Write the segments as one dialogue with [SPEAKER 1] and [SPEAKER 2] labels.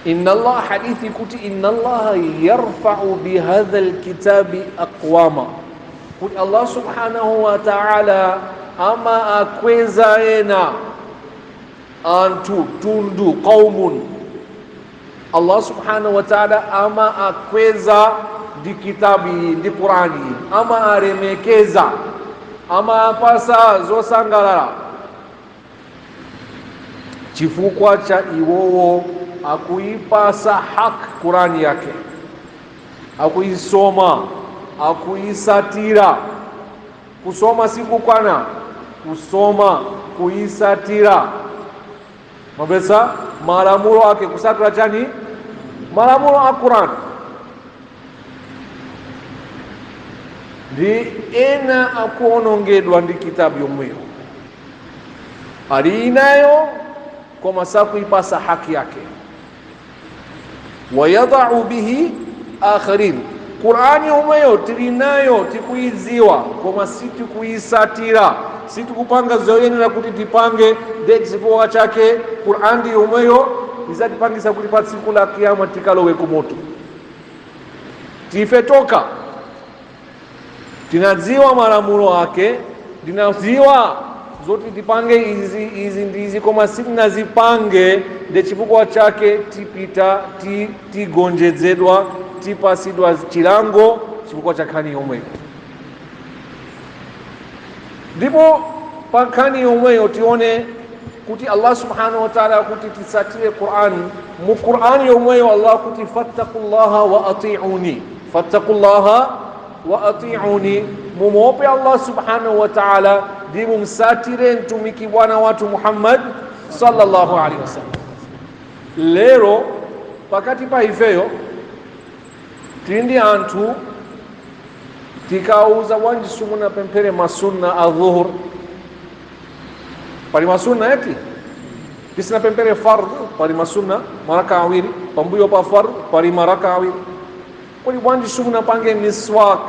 [SPEAKER 1] inna Allah hadithi kuti inna Allah yarfa'u bihadha alkitabi aqwama, kuti Allah subhanahu wa ta'ala ama akweza ena antu tundu qaumun, Allah subhanahu wa ta'ala ama akweza di kitabi di Qur'ani, ama aremekeza, ama apasa zosangalala chifukwa cha iwowo akuipasa hak Qur'ani yake, akuisoma, akuisatira. Kusoma sikukwana, kusoma, kuisatira mabesa malamulo ake kusatira chani malamulo a Qur'an ndi ena akuonongedwa ndi kitabu yomweyo ali inayo kwa masaku ipasa haki yake, wayadau bihi akharin. Qur'ani yomweyo tilinayo tikuiziwa kwa masiti kuisatira, situ kupanga zoyeni na kuti tipange de chifukwa chake Qur'ani yomweyo izatipangisa kuti pa siku la kiyama tikalowe kumoto. Tifetoka tinaziwa malamulo yake, tinaziwa zoti tipange izi ndizi koma sitinazipange de chifukwa chake tipita tigonjezedwa tipasidwa chilango chifukwa cha khani yomweyo. Ndipo pa khani yomweyo tione kuti Allah subhanahu wa ta'ala kuti tisatire Qur'ani. Mu Qur'ani yomweyo Allah kuti fattaqullaha wa ati'uni, fattaqullaha wa ati'uni, mumope Allah subhanahu wa ta'ala di mumsatire ntumiki bwana watu Muhammad sallallahu alaihi wasallam. Lero pakati pa ifeyo tindi antu tikauza wanji sumuna pempere masunna adhuhur pali masunna eti kisina pempere fard pali masunna maraka awili pambuyo pa fard pali maraka awili kuli wanji sumuna pange miswak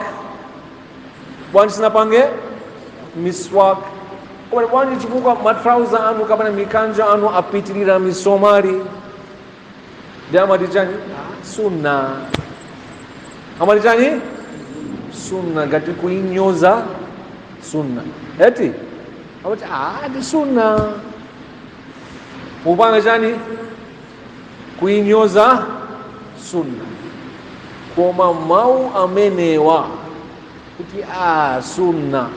[SPEAKER 1] wanji sina pange miswak kuli wanji chipuka matrauza anu kabana mikanja anu apitilira misomari dama dijani sunna amali chani sunna gati kuinyoza sunna eti amati di sunna upanga chani kuinyoza sunna koma mau amenewa kuti sunna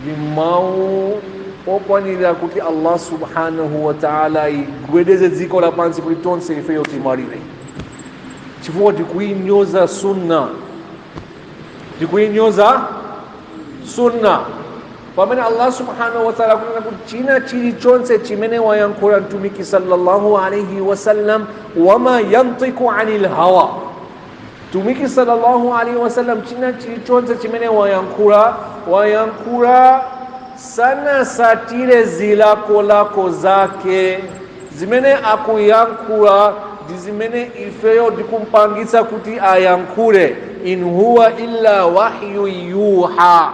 [SPEAKER 1] di mau okwanira kuti Allah subhanahu wa ta'ala igwedeze dziko la pansi kuti tonse ifeyo timarire chifukwa tikuinyoza sunna, tikuinyoza sunna. Pamene Allah subhanahu wa ta'ala kuna kuti china chilichonse chimene wayankhula mtumiki sallallahu alayhi wasallam, wama yantiku anil hawa. Mtumiki sallallahu alayhi wasallam china chilichonse chimene wayankhula sana satire zilako zake zimene akuyankhula dizimene ifeyo dikumpangisa kuti ayankhule, in huwa illa wahyu yuha,